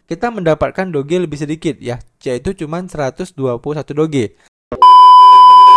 kita mendapatkan doge lebih sedikit ya, yaitu cuma 121 doge.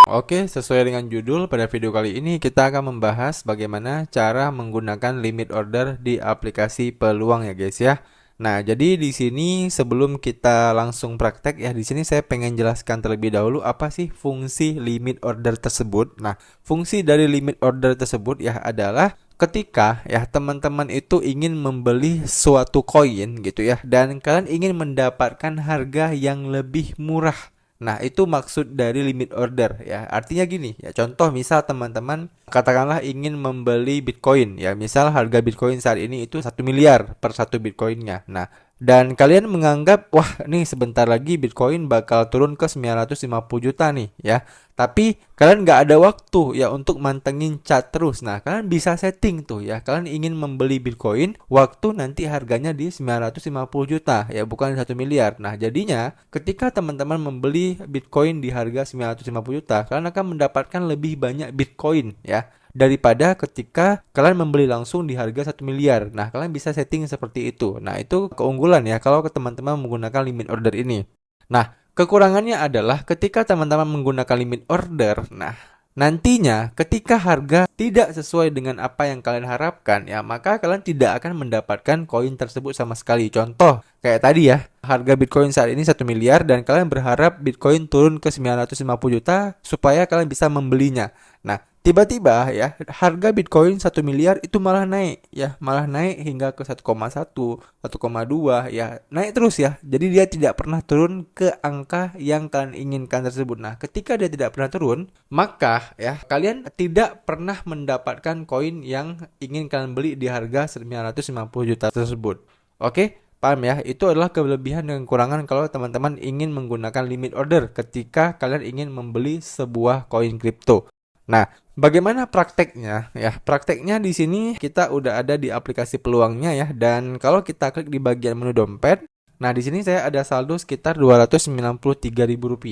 Oke, sesuai dengan judul, pada video kali ini kita akan membahas bagaimana cara menggunakan limit order di aplikasi Peluang ya guys ya. Nah, jadi di sini sebelum kita langsung praktek ya, di sini saya pengen jelaskan terlebih dahulu apa sih fungsi limit order tersebut. Nah, fungsi dari limit order tersebut ya adalah ketika ya teman-teman itu ingin membeli suatu koin gitu ya, dan kalian ingin mendapatkan harga yang lebih murah. Nah, itu maksud dari limit order ya. Artinya gini ya, contoh misal teman-teman katakanlah ingin membeli Bitcoin ya. Misal harga Bitcoin saat ini itu 1 miliar per satu Bitcoinnya. Nah, dan kalian menganggap, wah nih sebentar lagi Bitcoin bakal turun ke 950 juta nih ya. Tapi kalian nggak ada waktu ya untuk mantengin chart terus. Nah, kalian bisa setting tuh ya. Kalian ingin membeli Bitcoin waktu nanti harganya di 950 juta ya, bukan 1 miliar. Nah, jadinya ketika teman-teman membeli Bitcoin di harga 950 juta, kalian akan mendapatkan lebih banyak Bitcoin ya, daripada ketika kalian membeli langsung di harga 1 miliar. Nah, kalian bisa setting seperti itu. Nah, itu keunggulan ya kalau teman-teman menggunakan limit order ini. Nah, kekurangannya adalah ketika teman-teman menggunakan limit order, nah nantinya ketika harga tidak sesuai dengan apa yang kalian harapkan ya, maka kalian tidak akan mendapatkan koin tersebut sama sekali. Contoh kayak tadi ya, harga Bitcoin saat ini 1 miliar dan kalian berharap Bitcoin turun ke 950 juta supaya kalian bisa membelinya. Nah, tiba-tiba ya harga Bitcoin 1 miliar itu malah naik ya, malah naik hingga ke 1,1, 1,2 ya, naik terus ya. Jadi dia tidak pernah turun ke angka yang kalian inginkan tersebut. Nah, ketika dia tidak pernah turun, maka ya kalian tidak pernah mendapatkan koin yang ingin kalian beli di harga 950 juta tersebut. Oke? Paham ya? Itu adalah kelebihan dan kekurangan kalau teman-teman ingin menggunakan limit order ketika kalian ingin membeli sebuah koin kripto. Nah, bagaimana prakteknya? Ya, prakteknya di sini kita udah ada di aplikasi Peluangnya ya, dan kalau kita klik di bagian menu dompet, nah di sini saya ada saldo sekitar Rp293.000.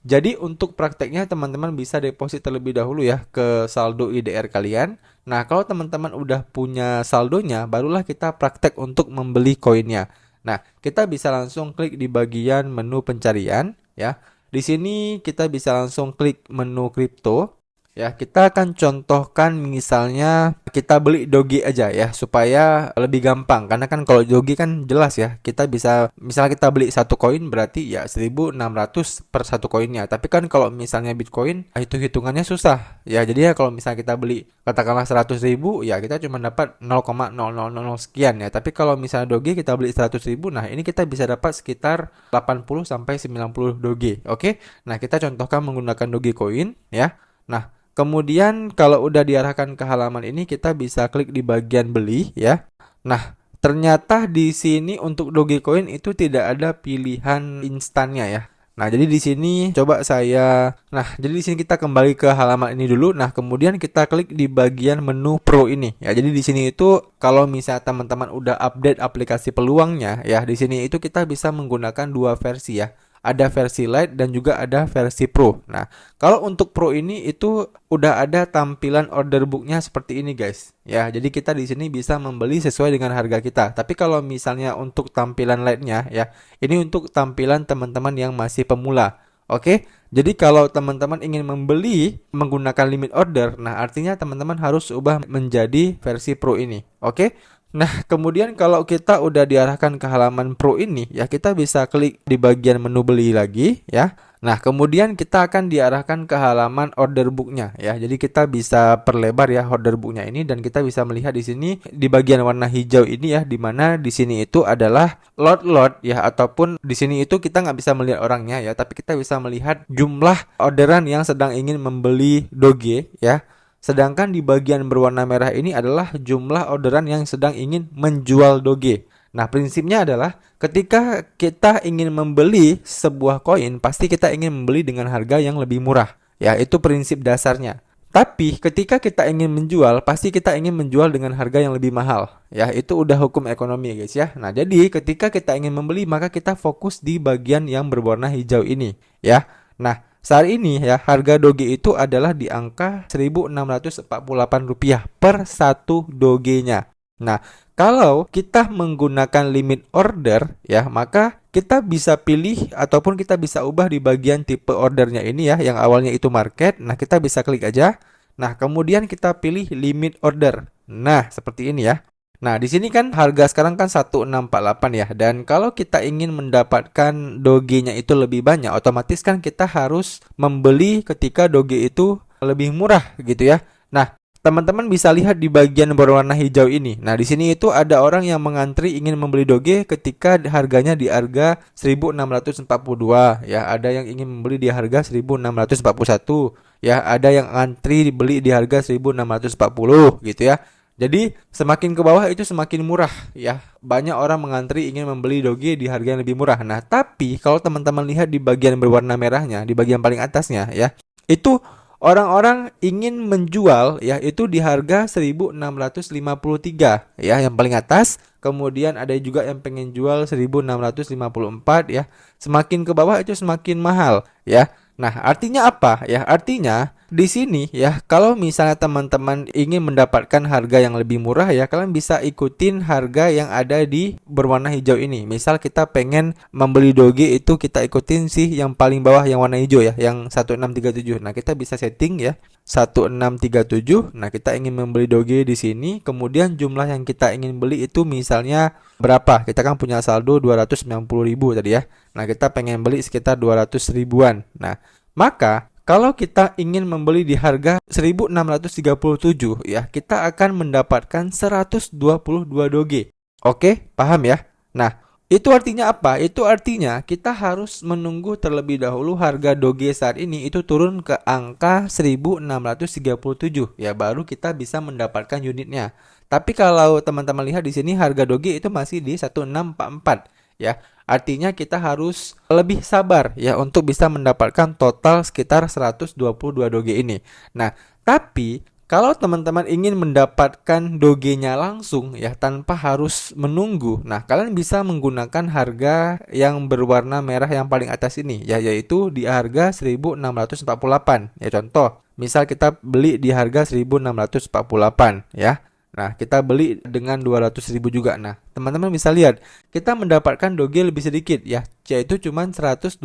Jadi untuk prakteknya teman-teman bisa deposit terlebih dahulu ya ke saldo IDR kalian. Nah, kalau teman-teman udah punya saldonya, barulah kita praktek untuk membeli koinnya. Nah, kita bisa langsung klik di bagian menu pencarian ya. Di sini kita bisa langsung klik menu kripto. Ya, kita akan contohkan misalnya kita beli doge aja ya, supaya lebih gampang. Karena kan kalau doge kan jelas ya, kita bisa, misalnya kita beli satu koin berarti ya 1.600 per satu koinnya. Tapi kan kalau misalnya Bitcoin, itu hitungannya susah. Ya, jadi ya kalau misalnya kita beli katakanlah 100.000, ya kita cuma dapat 0,0000 sekian ya. Tapi kalau misalnya doge kita beli 100.000, nah ini kita bisa dapat sekitar 80 sampai 90 doge. Oke? Nah, kita contohkan menggunakan doge coin ya. Nah, kemudian kalau udah diarahkan ke halaman ini, kita bisa klik di bagian beli ya. Nah, ternyata di sini untuk Dogecoin itu tidak ada pilihan instannya ya. Nah, jadi di sini coba jadi di sini kita kembali ke halaman ini dulu. Nah, kemudian kita klik di bagian menu Pro ini ya. Jadi di sini itu kalau misalnya teman-teman udah update aplikasi Peluangnya ya, di sini itu kita bisa menggunakan dua versi ya. Ada versi Lite dan juga ada versi Pro. Nah, kalau untuk Pro ini itu udah ada tampilan order booknya seperti ini guys. Ya, jadi kita di sini bisa membeli sesuai dengan harga kita. Tapi kalau misalnya untuk tampilan Lite-nya ya, ini untuk tampilan teman-teman yang masih pemula. Oke, jadi kalau teman-teman ingin membeli menggunakan limit order, nah artinya teman-teman harus ubah menjadi versi Pro ini. Oke. Nah, kemudian kalau kita udah diarahkan ke halaman Pro ini, ya kita bisa klik di bagian menu beli lagi, ya. Nah, kemudian kita akan diarahkan ke halaman order booknya, ya. Jadi kita bisa perlebar ya order booknya ini, dan kita bisa melihat di sini di bagian warna hijau ini ya, di mana di sini itu adalah lot ya, ataupun di sini itu kita nggak bisa melihat orangnya ya, tapi kita bisa melihat jumlah orderan yang sedang ingin membeli doge, ya. Sedangkan di bagian berwarna merah ini adalah jumlah orderan yang sedang ingin menjual doge. Nah, prinsipnya adalah ketika kita ingin membeli sebuah koin, pasti kita ingin membeli dengan harga yang lebih murah. Ya, itu prinsip dasarnya. Tapi ketika kita ingin menjual, pasti kita ingin menjual dengan harga yang lebih mahal. Ya, itu udah hukum ekonomi ya guys ya. Nah, jadi ketika kita ingin membeli, maka kita fokus di bagian yang berwarna hijau ini. Ya, nah saat ini ya harga doge itu adalah di angka Rp1.648 per satu dogenya. Nah, kalau kita menggunakan limit order ya, maka kita bisa pilih ataupun kita bisa ubah di bagian tipe ordernya ini ya, yang awalnya itu market. Nah, kita bisa klik aja. Nah, kemudian kita pilih limit order. Nah, seperti ini ya. Nah, di sini kan harga sekarang kan 1648 ya. Dan kalau kita ingin mendapatkan doge-nya itu lebih banyak, otomatis kan kita harus membeli ketika doge itu lebih murah gitu ya. Nah, teman-teman bisa lihat di bagian berwarna hijau ini. Nah, di sini itu ada orang yang mengantri ingin membeli doge ketika harganya di harga 1642 ya. Ada yang ingin membeli di harga 1641 ya. Ada yang antri dibeli di harga 1640 gitu ya. Jadi semakin ke bawah itu semakin murah ya. Banyak orang mengantri ingin membeli doge di harga yang lebih murah. Nah, tapi kalau teman-teman lihat di bagian berwarna merahnya, di bagian paling atasnya ya, itu orang-orang ingin menjual ya itu di harga 1653 ya yang paling atas. Kemudian ada juga yang pengen jual 1654 ya. Semakin ke bawah itu semakin mahal ya. Nah, artinya apa ya? Artinya di sini ya, kalau misalnya teman-teman ingin mendapatkan harga yang lebih murah ya, kalian bisa ikutin harga yang ada di berwarna hijau ini. Misal kita pengen membeli doge itu kita ikutin sih yang paling bawah yang warna hijau ya, yang 1637. Nah, kita bisa setting ya 1637. Nah, kita ingin membeli doge di sini, kemudian jumlah yang kita ingin beli itu misalnya berapa? Kita kan punya saldo 290.000 tadi ya. Nah, kita pengen beli sekitar 200 ribuan. Nah, maka kalau kita ingin membeli di harga 1637 ya, kita akan mendapatkan 122 doge. Oke, paham ya? Nah, itu artinya apa? Itu artinya kita harus menunggu terlebih dahulu harga doge saat ini itu turun ke angka 1637 ya, baru kita bisa mendapatkan unitnya. Tapi kalau teman-teman lihat di sini harga doge itu masih di 1644 ya. Artinya kita harus lebih sabar ya untuk bisa mendapatkan total sekitar 122 doge ini. Nah, tapi kalau teman-teman ingin mendapatkan doge-nya langsung ya tanpa harus menunggu, nah kalian bisa menggunakan harga yang berwarna merah yang paling atas ini ya, yaitu di harga 1648 ya. Contoh, misal kita beli di harga 1648 ya. Nah, kita beli dengan 200.000 juga. Nah, teman-teman bisa lihat, kita mendapatkan doge lebih sedikit ya, yaitu cuma 121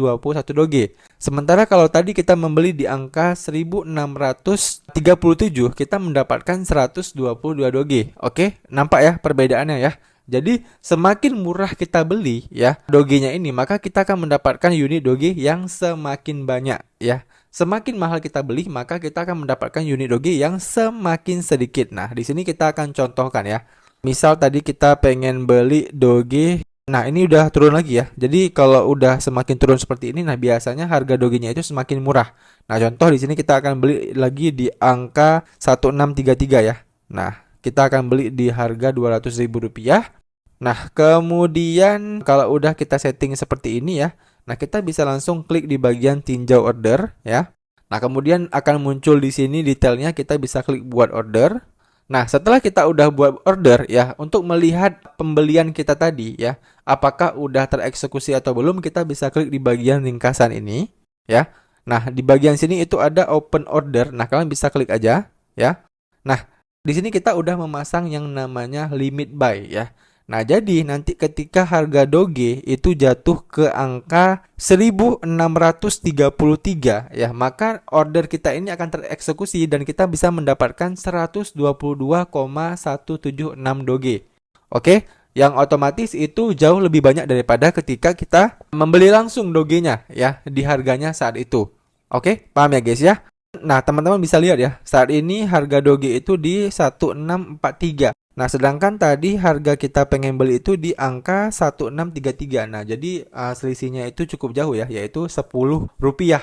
doge. Sementara kalau tadi kita membeli di angka 1637, kita mendapatkan 122 doge. Oke, nampak ya perbedaannya ya. Jadi, semakin murah kita beli ya dogenya ini, maka kita akan mendapatkan unit doge yang semakin banyak ya. Semakin mahal kita beli, maka kita akan mendapatkan unit doge yang semakin sedikit. Nah, di sini kita akan contohkan ya. Misal tadi kita pengen beli doge. Nah, ini udah turun lagi ya. Jadi kalau udah semakin turun seperti ini, nah biasanya harga dogenya itu semakin murah. Nah, contoh di sini kita akan beli lagi di angka 1633 ya. Nah, kita akan beli di harga Rp200.000. Nah, kemudian kalau udah kita setting seperti ini ya, nah, kita bisa langsung klik di bagian tinjau order ya. Nah, kemudian akan muncul di sini detailnya, kita bisa klik buat order. Nah, setelah kita udah buat order ya, untuk melihat pembelian kita tadi ya, apakah udah tereksekusi atau belum, kita bisa klik di bagian ringkasan ini ya. Nah, di bagian sini itu ada open order. Nah, kalian bisa klik aja ya. Nah, di sini kita udah memasang yang namanya limit buy ya. Nah, jadi nanti ketika harga doge itu jatuh ke angka 1633 ya, maka order kita ini akan tereksekusi dan kita bisa mendapatkan 122,176 doge. Oke, yang otomatis itu jauh lebih banyak daripada ketika kita membeli langsung dogenya ya di harganya saat itu. Oke, paham ya guys ya? Nah, teman-teman bisa lihat ya, saat ini harga doge itu di 1643. Nah, sedangkan tadi harga kita pengen beli itu di angka 1633. Nah, jadi selisihnya itu cukup jauh ya, yaitu Rp10.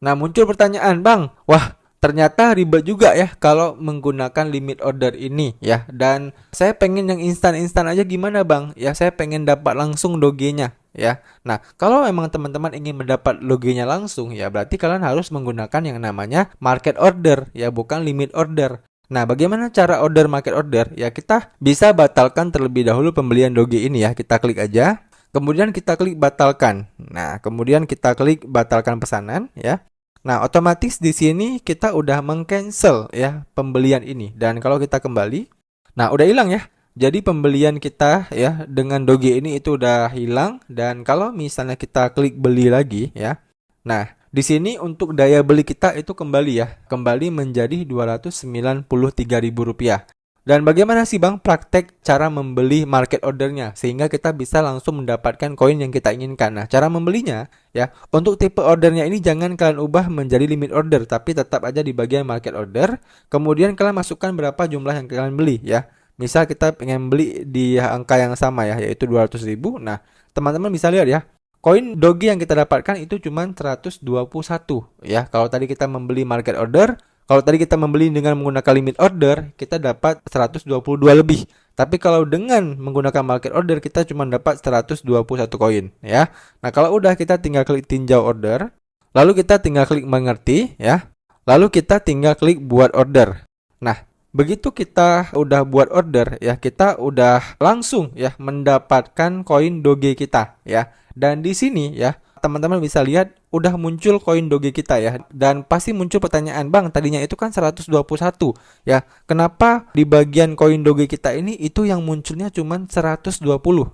Nah, muncul pertanyaan, Bang, wah ternyata ribet juga ya kalau menggunakan limit order ini ya. Dan saya pengen yang instan-instan aja, gimana Bang? Ya, saya pengen dapat langsung dogenya ya. Nah, kalau memang teman-teman ingin mendapat dogenya langsung ya, berarti kalian harus menggunakan yang namanya market order ya, bukan limit order. Nah, bagaimana cara order market order? Ya, kita bisa batalkan terlebih dahulu pembelian doge ini ya. Kita klik aja, kemudian kita klik batalkan. Nah, kemudian kita klik batalkan pesanan ya. Nah, otomatis di sini kita udah meng-cancel ya pembelian ini. Dan kalau kita kembali, nah udah hilang ya. Jadi pembelian kita ya dengan Doge ini itu udah hilang, dan kalau misalnya kita klik beli lagi ya. Nah, di sini untuk daya beli kita itu kembali ya, kembali menjadi Rp293.000. Dan bagaimana sih Bang praktek cara membeli market ordernya sehingga kita bisa langsung mendapatkan koin yang kita inginkan. Nah, cara membelinya ya, untuk tipe ordernya ini jangan kalian ubah menjadi limit order, tapi tetap aja di bagian market order. Kemudian kalian masukkan berapa jumlah yang kalian beli ya. Misal kita pengen beli di angka yang sama ya, yaitu 200.000. Nah, teman-teman bisa lihat ya, koin Doge yang kita dapatkan itu cuma 121 ya. Kalau tadi kita membeli market order, kalau tadi kita membeli dengan menggunakan limit order, kita dapat 122 lebih. Tapi kalau dengan menggunakan market order, kita cuma dapat 121 koin ya. Nah, kalau udah kita tinggal klik tinjau order, lalu kita tinggal klik mengerti ya. Lalu kita tinggal klik buat order. Nah, begitu kita udah buat order ya, kita udah langsung ya mendapatkan koin Doge kita ya. Dan di sini ya, teman-teman bisa lihat udah muncul koin Doge kita ya. Dan pasti muncul pertanyaan, Bang, tadinya itu kan 121 ya. Kenapa di bagian koin Doge kita ini itu yang munculnya cuma 120?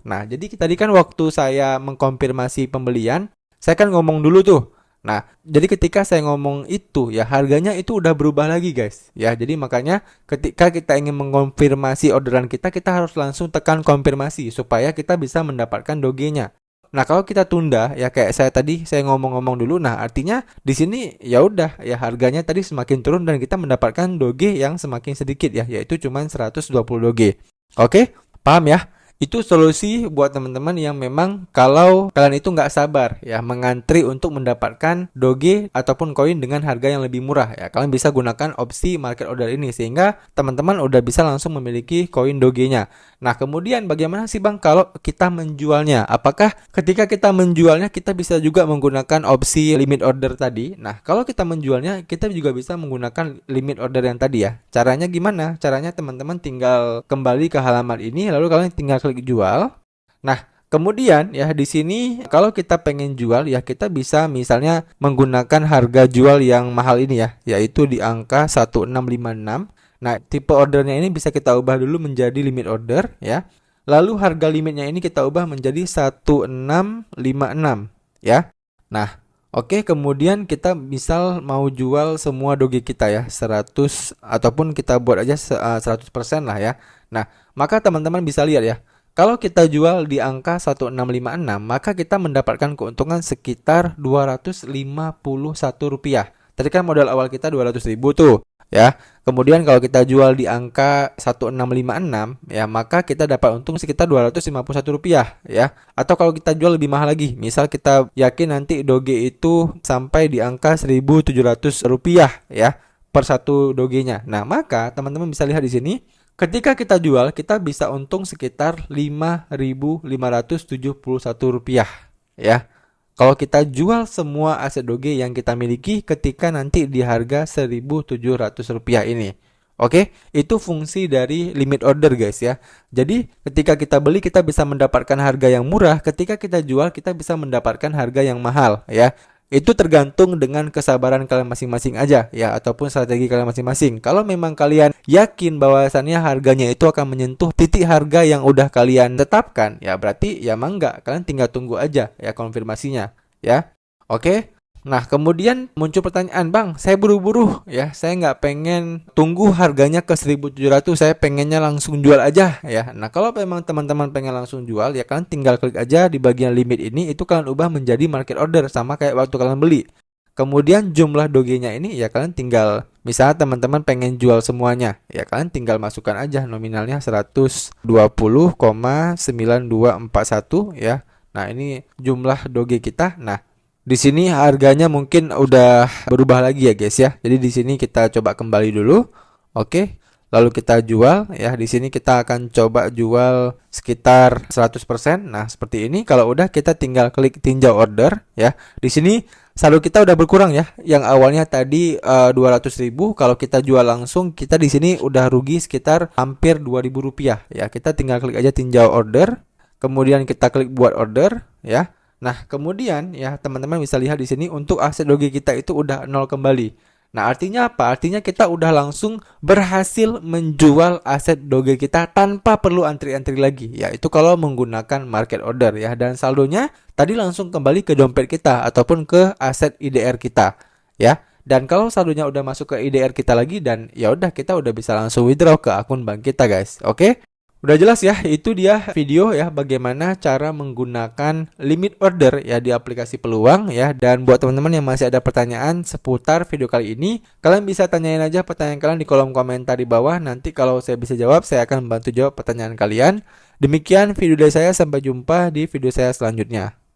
Nah, jadi tadi kan waktu saya mengkonfirmasi pembelian, saya kan ngomong dulu tuh. Nah, jadi ketika saya ngomong itu ya, harganya itu udah berubah lagi guys ya. Jadi makanya ketika kita ingin mengkonfirmasi orderan kita, kita harus langsung tekan konfirmasi supaya kita bisa mendapatkan Doge-nya. Nah, kalau kita tunda ya kayak saya tadi, saya ngomong-ngomong dulu. Nah, artinya di sini ya udah ya, harganya tadi semakin turun dan kita mendapatkan Doge yang semakin sedikit ya, yaitu cuma 120 Doge. Oke, paham ya? Itu solusi buat teman-teman yang memang kalau kalian itu nggak sabar ya mengantri untuk mendapatkan Doge ataupun koin dengan harga yang lebih murah ya. Kalian bisa gunakan opsi market order ini sehingga teman-teman udah bisa langsung memiliki koin Doge-nya. Nah, kemudian bagaimana sih Bang kalau kita menjualnya? Apakah ketika kita menjualnya kita bisa juga menggunakan opsi limit order tadi? Nah, kalau kita menjualnya kita juga bisa menggunakan limit order yang tadi ya. Caranya gimana? Caranya teman-teman tinggal kembali ke halaman ini, lalu kalian tinggal klik jual. Nah, kemudian ya di sini kalau kita pengen jual ya, kita bisa misalnya menggunakan harga jual yang mahal ini ya, yaitu di angka 1656. Nah, tipe ordernya ini bisa kita ubah dulu menjadi limit order ya. Lalu harga limitnya ini kita ubah menjadi 1656 ya. Nah, oke, kemudian kita misal mau jual semua Doge kita ya, 100 ataupun kita buat aja 100% lah ya. Nah, maka teman-teman bisa lihat ya, kalau kita jual di angka 1656, maka kita mendapatkan keuntungan sekitar Rp251. Tadi kan modal awal kita 200.000 tuh ya. Kemudian kalau kita jual di angka 1656 ya, maka kita dapat untung sekitar Rp251 ya. Atau kalau kita jual lebih mahal lagi, misal kita yakin nanti Doge itu sampai di angka Rp1.700 ya per satu Doge-nya. Nah, maka teman-teman bisa lihat di sini, ketika kita jual kita bisa untung sekitar Rp5.571 ya. Kalau kita jual semua aset Doge yang kita miliki ketika nanti di harga Rp1.700 ini. Oke, itu fungsi dari limit order guys ya. Jadi ketika kita beli kita bisa mendapatkan harga yang murah, ketika kita jual kita bisa mendapatkan harga yang mahal ya. Itu tergantung dengan kesabaran kalian masing-masing aja ya, ataupun strategi kalian masing-masing. Kalau memang kalian yakin bahwasannya harganya itu akan menyentuh titik harga yang udah kalian tetapkan, ya berarti ya mangga, kalian tinggal tunggu aja ya konfirmasinya ya. Oke. Nah, kemudian muncul pertanyaan, Bang, saya buru-buru ya, saya nggak pengen tunggu harganya ke 1.700, saya pengennya langsung jual aja ya. Nah, kalau memang teman-teman pengen langsung jual ya, kalian tinggal klik aja di bagian limit ini, itu kalian ubah menjadi market order sama kayak waktu kalian beli. Kemudian jumlah Doge-nya ini ya kalian tinggal, misalnya teman-teman pengen jual semuanya ya, kalian tinggal masukkan aja nominalnya 120,9241 ya. Nah, ini jumlah Doge kita. Nah, di sini harganya mungkin udah berubah lagi ya guys ya. Jadi di sini kita coba kembali dulu. Oke. Lalu kita jual ya. Di sini kita akan coba jual sekitar 100%. Nah, seperti ini. Kalau udah kita tinggal klik tinjau order ya. Di sini saldo kita udah berkurang ya. Yang awalnya tadi 200.000, kalau kita jual langsung kita di sini udah rugi sekitar hampir Rp2.000 ya. Kita tinggal klik aja tinjau order. Kemudian kita klik buat order ya. Nah, kemudian ya teman-teman bisa lihat di sini untuk aset Doge kita itu udah nol kembali. Nah, artinya apa? Artinya kita udah langsung berhasil menjual aset Doge kita tanpa perlu antri-antri lagi. Ya, itu kalau menggunakan market order ya. Dan saldonya tadi langsung kembali ke dompet kita ataupun ke aset IDR kita, ya. Dan kalau saldonya udah masuk ke IDR kita lagi dan ya udah kita udah bisa langsung withdraw ke akun bank kita, guys. Oke? Udah jelas ya, itu dia video ya bagaimana cara menggunakan limit order ya di aplikasi Peluang ya. Dan buat teman-teman yang masih ada pertanyaan seputar video kali ini, kalian bisa tanyain aja pertanyaan kalian di kolom komentar di bawah. Nanti kalau saya bisa jawab, saya akan membantu jawab pertanyaan kalian. Demikian video dari saya, sampai jumpa di video saya selanjutnya.